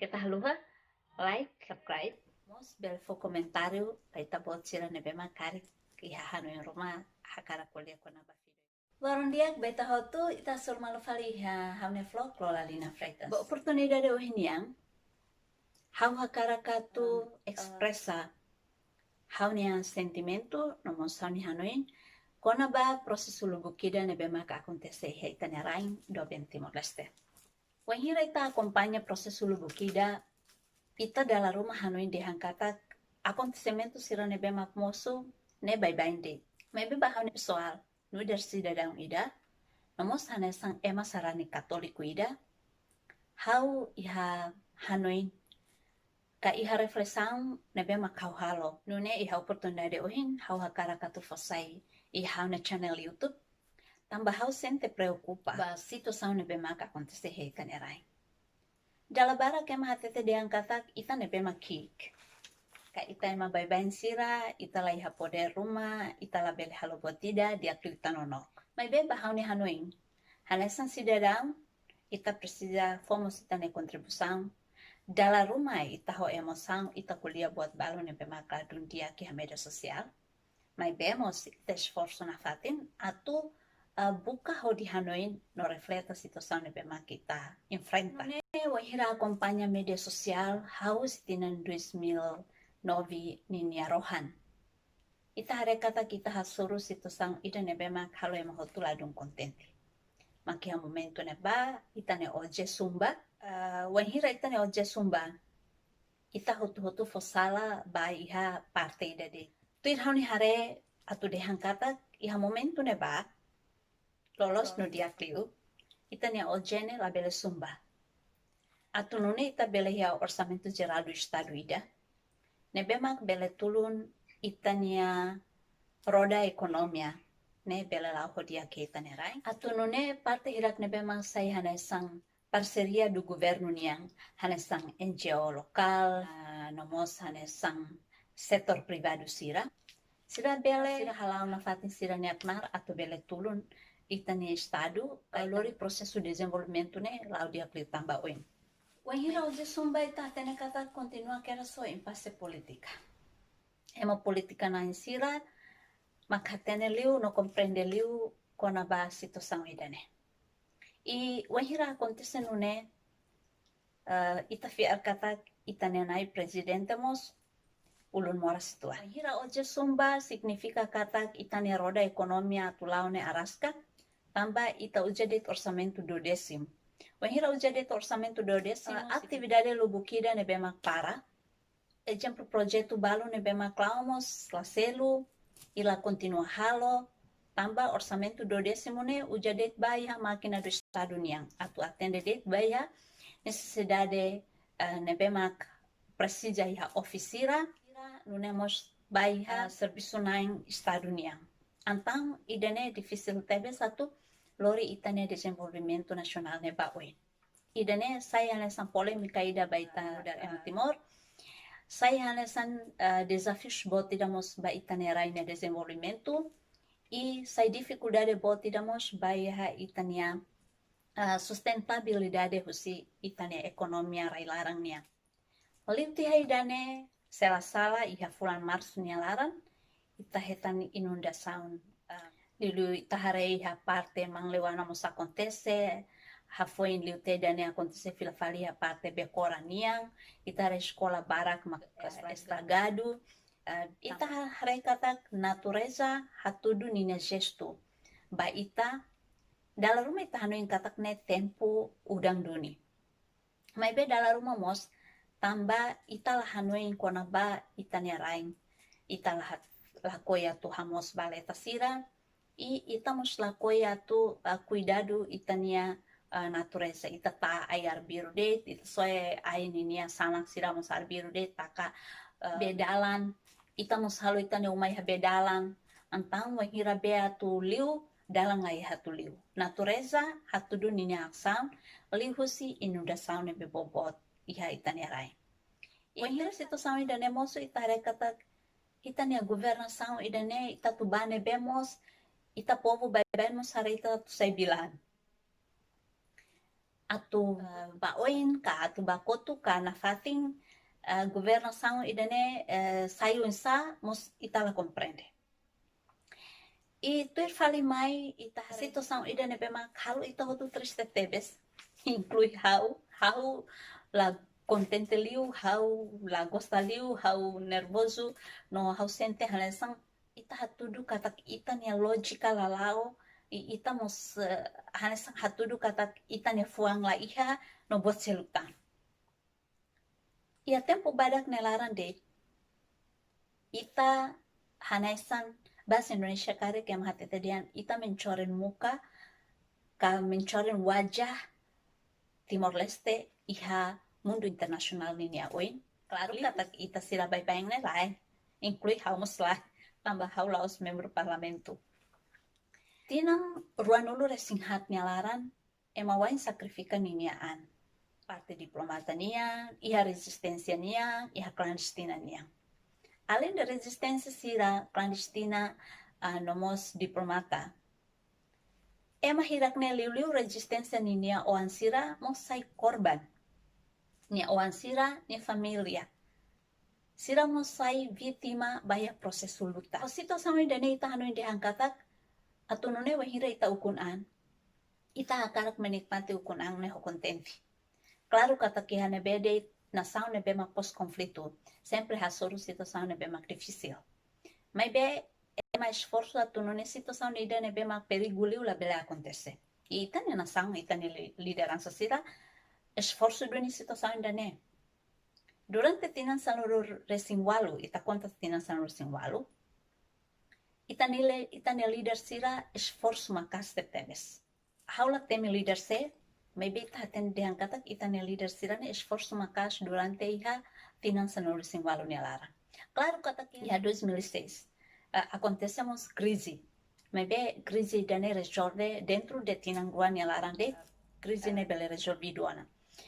Kita haluha, like, subscribe, mos bel fo komentario, paita bot sila ne bema kari ihahano yung rumah hakara kuliah ko na ba video. Loron dia beta hotu ita sur malufali haune vlog lo lalina freitas. Ba oportunidade ohiniang hau hakara katu expresa haune sentimento no mos haune hanoin kona ba prosesu lubukida ne bema ka acontece heita ne rain do 20 Timor Leste. Wahira ita acompaña prosesu lubukida ita dalam rumah hanuin dihangkata acontecimento sira ne bema moso ne bye-bye. Maybe bahane soal no dersi dadang ida namos hanesang ema sarani katoliku ida how iha hanuin ka iha reflexão ne bema kau halo nune iha oportunidade ohin how hakara katu fosai iha na channel YouTube tambah how sente preocupa ba situação ne bema ka acontece heita ne rai dala bara ke mahatete diangkata ita ne bema kik ka ita ema bye-bye sira ita lai ha poder rumah ita la bele halo botida dia klita nonok mai be bahauni hanuin hanesan cidadão ita precisa fomos ita ne contribuição dala rumah ita ho emoção ita kuliah buat balo ne bema ka dunia ki media sosial mai bemos ita esforço na fatin atu buka ho di Hanoi no refleta situação ne bema kita enfrenta. Ne wahira acompanha media social haus tinan 2009 ninia rohan. Ita harekata kita hasuru situação ida ne bema kalau ema hotula dun contente. Maki ha momento ne ba ita ne oje sumba wahira ita ne oje sumba ita hotu fosala ba iha parte ida de. Tuir hauni hare atu dehangkata iha momento ne ba lolos no dia kliu ita ne ojene la bele sumba atu nune ita bele ya orçamento geral do estado ida ne bemak bele tulun ita nia roda ekonomia ne bele la ho dia ke ita ne rai atu nune parte hirak ne bemak sai hanesang parceria do governo niang hanesang NGO lokal nomos hanesang sektor privado sira bele halau na fatin sira niatmar atau bele tulun ita ne estado kalori processo de desenvolvimento ne lá dia que tamba oin wahira oje sumba ita tene kata continua que era só impasse política ema política na insira makatene liu no compreende liu kona ba situação idane e wahira acontece no ne ita fiar kata ita ne nai presidente mos ulun mora situa wahira oje sumba significa kata ita ne roda ekonomia tulau ne araska tambah ita ujadet orçamento do décimo. Wahira ujadet orçamento do décimo, atividade lubukida ne bema para. Exemplo projeto balo ne bema claumos, la selu, ila continua halo, tambah orçamento do décimo ne ujadet baya máquina do estado niang. Atu atende det baya necessidade ne bema precisa iha oficira, nunemos baya serviço naing estado niang. Antang idane difícil tebe satu lori itane desenvolvimento nasional ne baoin. Idane saya lesan polêmica ida baita da Timor. Saya lesan desafios botidamos ba itane raine desenvolvimento e sai dificuldade botidamos baiha itania sustentabilidade husi itane ekonomia rai larangnya. Liu tiha idane sela-sala iha fulan Marsu nia larang ita hetan inundação lilu itaharei ha parte manglewana mos acontece ha foi liu te dane acontece filafali ha parte bekora niang itare escola barak estragado ita harei kata natureza hatudu nina gesto ba ita dalam rumah ita hanu katak ne tempo udang duni mai be dalam rumah mos tamba ita lah hanuin kona ba ita ne raing ita lah lakoya tu hamos baleta sira e estamos lakoya tu cuidado itania natureza ita ta ayar biru det ita soe ai ninia sanak sira mos ar biru det taka bedalan ita mos halu itania umai ha bedalan antang wahira bea tu liu dalang ngai hatu liu natureza hatu du ninia aksam liu husi inundação ne bebobot iha itania rai wahira situação ida nemoso ita rekata ita ne governação ida ne ita tubane bemos ita povo bemos harita tu sai bilan atu baoin ka atu bakotu ka na fating governo sango idane sayu insa mos itala comprende. E tu fali mai ita situação idane bema halu ita hotu triste tebes inclui how la contente liu, how la gosta liu, how nervoso no how sente hanesang ita hatudu katak ita nia logika lalao ita mos hanesang hatudu katak ita nia fuang la iha no buat selutan. Ia tempo badak nelaran de ita hanesang bahasa Indonesia kare kem hatetedian ita mencoren muka ka mencoren wajah Timor Leste iha mundo internasional ninia oin. Claro katak ita sila bayang nelai, inclui haus lá, tambah haulaos membro parlamento. Tinang ruanulu resinghat nialaran, emawain sakrifika niniaan. Parte diplomata nia, iha resistensia nia, iha clandestina nia. Além da resistência sira clandestina nomos diplomata, ema hirak ne liu resistência ninia oan sira mosai korban. Nia oan sira ni familia. Sira mosai vítima baya prosesu luta. O situação dane ita hanu inde hangkatak atau nune wahira ita ukunan. Ita akarak menikmati ukunan ne kontenti. Claro kata kihane bede nação ne bema pós conflito. Sempre hasoro situação ne bema difícil. Mas be é mais esforço atau nune situação ne ida ne bema perigo la bela acontecer. E ita ne nação ita ne liderança sira esforço do situação dane. Durante tinan sanuru resinwalu, ita conta tinan sanuru resinwalu, ita ne líder sira esforço makas tetemes. Haula temi líder se, maybe ita haten diangkatak ita ne líder sira ne esforço makas durante iha tinan sanuru resinwalu ne lara. Claro katak iha 2006, acontecemos crise. Maybe crise dane resolve dentro de tinan guan ne lara de, crise ne bele resolviduana.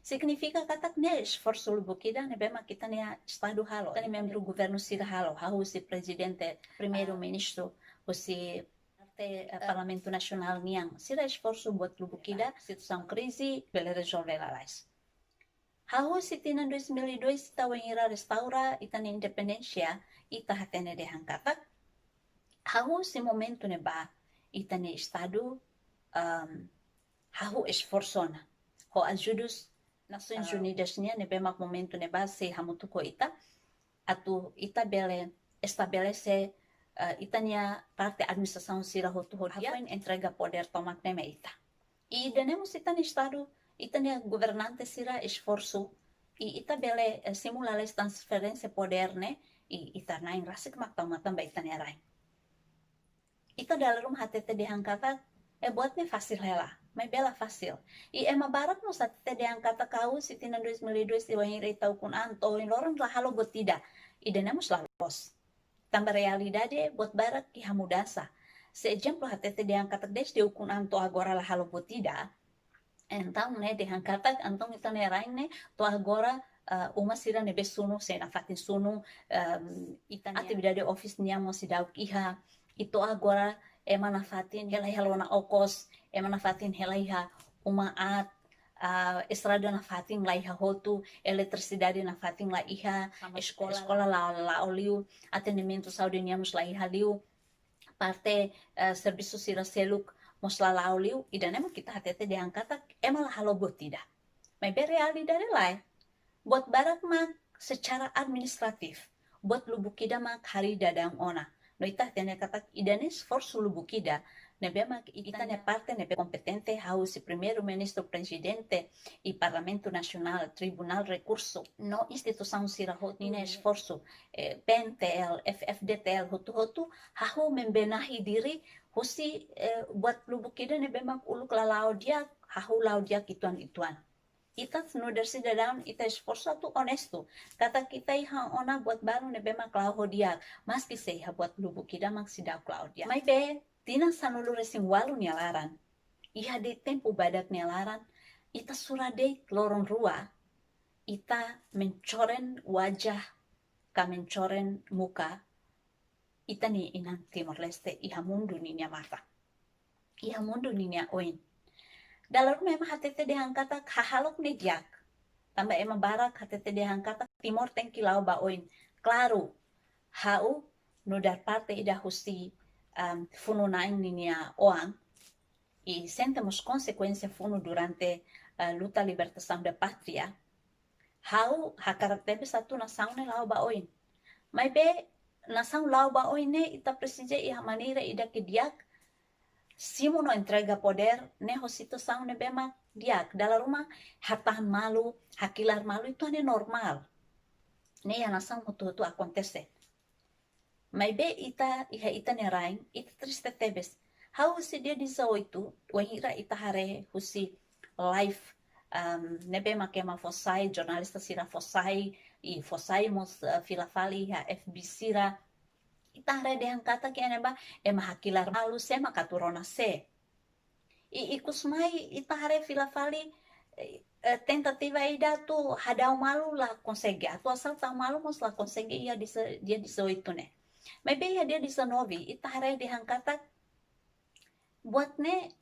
Significa katak ne esforço lubukida ne bema kita ne estado halo, ne membro governo sira halo, hau si presidente, primeiro ministro, o si parlamento nacional niang, sira esforço buat lubukida, situação crise, bele resolve lalais. Hau si tinan 2002 ita wengira restaura ita ne independência, ita hatene de hangkatak. Hau si momento ne ba, ita ne estado, hau esforço na, ho ajudus Nações Unidas nia ne bema momento ne base hamutuko ita atu ita bele estabelece ita nia parte administração sira hotu hodia entrega poder tomak neme ita. E denemos ita ne estado ita nia governante sira esforço e ita bele simulales transferência poder ne e ita nain rasik mak tamatan ba ita ne rai. Ita dalam hatete dihangkata buat ne fácil hela. Mas bela fácil. E é mabarak no sa te de angkata kau si tina 2002 si wahin reitau kun anto in lorong la halo botida. E denemos la los. Tambah realidade bot barak ki hamudasa. Se exemplo hatete de angkata des de kun anto agora la halo botida. Então, né, de angkata antong ita ne rain ne to agora uma sira ne besunu se na fatin sunu atividade office nia mo si dauk iha ito agora manafatin helai halona okos manafatin helaiha umaat estrada na fatin laiha hotu eletricidade na fatin laiha escola la oliu atendimento saúde niamos laiha liu parte serviço sira seluk mosla la oliu idanema kita hatete diangkata emala halo botida mas realidade lai buat barak mak secara administratif buat lubukida mak hari dadang ona no ita tene katak idane esforço lubukida ne bema ita ne parte ne competente hau si primeiro ministro presidente e parlamento nacional tribunal recurso no instituição sira hot ne esforço PNTL FFDTL hotu hau membenahi diri husi buat lubukida ne bema uluk lalao dia hau lao dia kituan ita no dersi dalam ita esforço tu honesto kata kita iha ona buat baru ne bema klau dia maski seha buat lubu kida mak sida klau dia mai be tina sanulu resing walu ni laran iha de tempo badak ni laran ita surade lorong rua ita mencoren wajah ka mencoren muka ita ni inang Timor Leste iha mundu ni mata iha mundu ni oin dalam memang hatete dihangkata hahalok ni diak. Tambah ema barak hatete dihangkata timor tengki lau baoin. Claro, hau no dar parte ida husti fununain ninia oang e sentimos consequência funo durante a luta libertação da pátria. Hau hakaratebe satu nação ne lau baoin. Mas be nação lau baoin ne ita precisa e a maneira ida que diak Simo no entrega poder, ne situação ne bema diak. Dalam rumah hatahan malu, hakilar malu itu ane normal. Ne ya nação mutu acontece. Mas be ita ne rain, ita triste tebes. How si dia 18, wahira ita hare husi live ne bema kema fosai, jornalista sira fosai, e fosai mos filafali ha FB sira, ita hare dehang kata ki aneba ema hakilar malu sema katurona se. I ikusmai ita hare filafali tentativa ida tu hadau malu la consegue. Atu asal tau malu mos la consegue dia 18 ne. Mas bem dia 19, ita hare dehang kata buat ne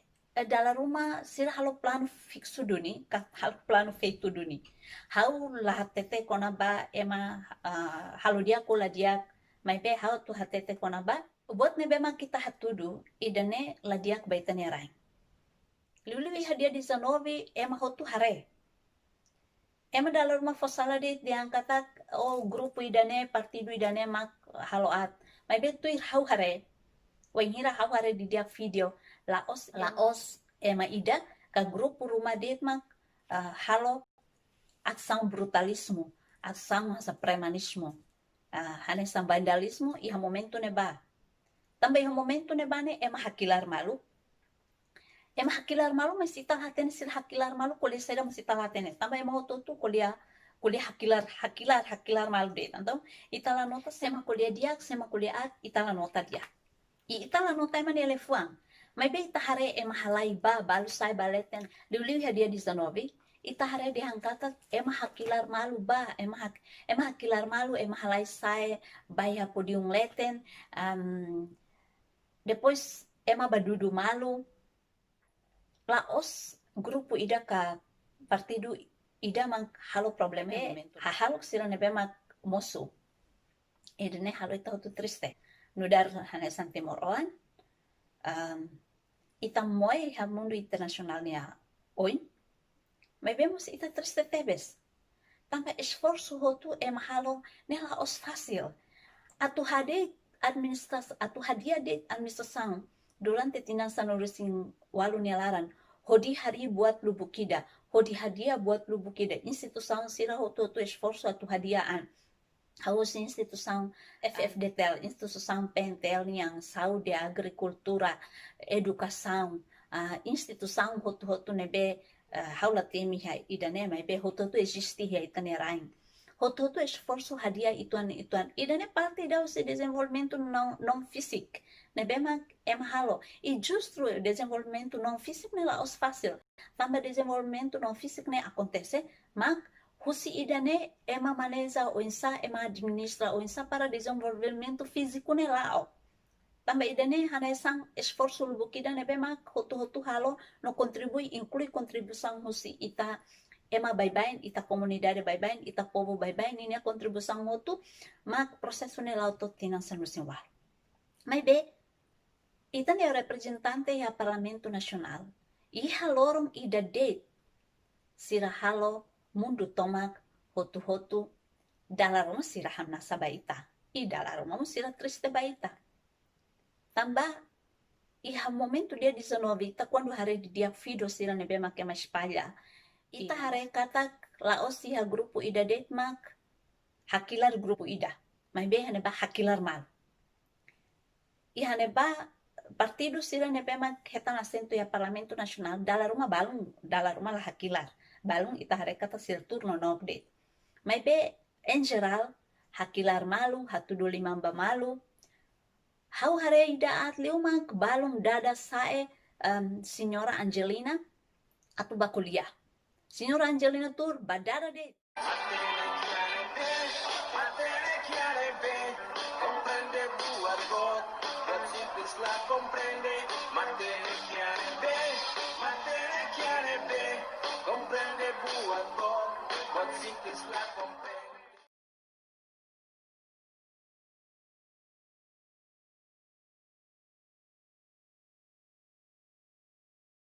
dalam rumah sila halo plano fixo duni, halo plano feito duni. Hau la hatete konaba ema halo dia kola dia, mas be hau tu hatete konaba. Buat ne bema kita hatudu idane la dia baitane rain. Lulu dia 19 ema hotu hare. Ema dalam rumah fosala dia angkata grupo idane partido idane mak haloat. Mas be tu hau hare. Wenghira hau hare di dia video. Laos ema ida ka grupo rumah dit mak halo ação brutalismo, ação hasa premanismo, hanesam vandalismo iha momento neba. Também iha momento neba ne ema hakilar malu. Ema hakilar malu mas ita hatene sila hakilar malu kuliah seda mas ita hatene. Também ema hototu kuliah hakilar malu dit. Então ita la nota sema kuliah dia, sema kuliah at ita la nota dia. I ita la nota ema nele fuang. Mas bem ita hare ema halai ba balu sai baleten liu dia 19 ita hare dihangkata ema hakilar malu ba ema hakilar malu ema halai sai baya podium leten depois ema badudu malu laos grupo ida ka partido ida mang halo problema halo sira nebe mak mosu edene halo ita tu triste nudar hanesan timor oan ita moe ha mundo internacional nia oin, mas vemos ita triste tebes. Tanpa esforço hotu mahalo nela os fácil. Atu hadia de administração durante tinança no resin walu nialaran, hodi hari buat lubukida, hodi hadia buat lubukida, instituição sira hotu esforço atu hadiaan. Haus instituição FFDTEL, instituição PENTEL yang saúde, agricultura, educação, instituição hotu nebe haula temi hai idane mai be hotu existe hai tanerain. Hotu esforço hadia ituan idane parte da o desenvolvimento não físico. Nebe mak halo. E justo o desenvolvimento não físico nela os fácil. Também desenvolvimento não físico ne acontece, mak husi idane ema maneja o insa ema administra o insa para desenvolvimento físico nelao. Também idane hanesang esforço lubukida nebe mak hotu halo no contribui inclui contribuição husi ita ema baibain ita comunidade baibain ita povo baibain ini a contribuição hotu mak processo nelao to tinança no sinwar. Mas be ita ne representante ya parlamento nacional. I halorum ida de sira halo mundo tomak hotu dalam rumah sira hamna sabaita i dalam rumah sira triste baita tambah iha momento dia 19 ita quando hare dia fido sira nebe make mais palha ita hare kata laos iha grupo ida detmak hakilar grupo ida mas be haneba hakilar mal iha neba partido sira nebe mak hetan assento ya parlamento nacional dalam rumah la hakilar balung ita hare kata sir turno no update. Mas be em geral hakilar malu hatu 25 malu. Hau hare ida at liuma balung dada sae Senhora Angelina atu bakuliah. Senhora Angelina tur badara de. la comprende, mantiene chiare be, comprende buato, quod la comprende.